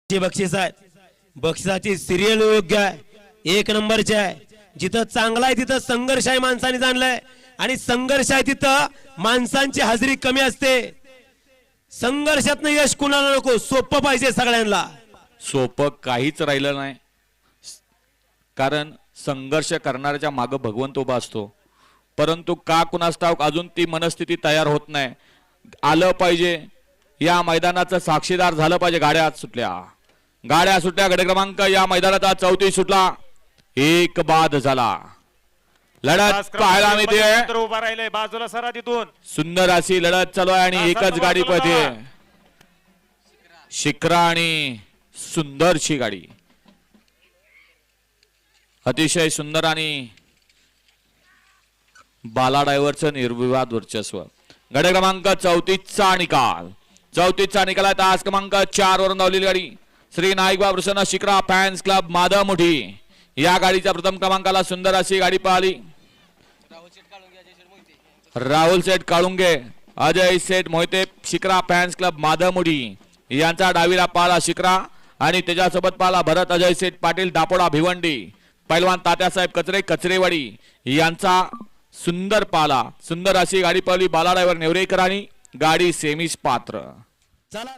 बक्षीस आहे, बक्षिसाची सिरियल योग्य आहे, एक नंबरची आहे. जिथं चांगला आहे तिथं संघर्ष आहे माणसाने जाणलंय, आणि संघर्ष आहे तिथं माणसांची हजेरी कमी असते. संघर्षातनं यश कुणाला नको, सोपं पाहिजे सगळ्यांना. सोपं काहीच राहिलं नाही, कारण संघर्ष करणाऱ्याच्या मागे भगवंत उभा असतो. परंतु का कुणास ठाऊक अजून ती मनस्थिती तयार होत नाही. आलं पाहिजे, या मैदानाचं साक्षीदार झालं पाहिजे. गाड्या सुटल्या. गट क्रमांक या मैदानाचा 34 सुटला, एक बाद झाला. लढत पाहायला मिळते. उभा राहिले बाजूला सरा तिथून. सुंदर अशी लढत चालू आहे आणि एकच गाडी पळते. शिखरा आणि सुंदरची गाडी, अतिशय सुंदर आणि बाला ड्रायव्हरचं निर्विवाद वर्चस्व. गट क्रमांक 34चा निकाल. 34चा निकाल आहे. तास क्रमांक 4 वरून धावलेली गाडी श्री नाईकबा प्रसन्न शिखरा फॅन्स क्लब माधवमुठी. या गाडीच्या प्रथम क्रमांकाला सुंदर अशी गाडी पाहिली. राहुल सेठ काळुंगे, अजय सेठ मोहिते, शिखरा फॅन्स क्लब माधवमुठी यांचा डावीला पाला शिखरा, आणि त्याच्यासोबत पाला भरत अजय सेठ पाटील दापोडा भिवंडी. पैलवान तात्यासाहेब कचरेवाडी यांचा सुंदर पाला. सुंदर अशी गाडी पाहिली बाला ड्रायव्हर नेवरेकरांनी. गाडी सेमीस पात्र. चला.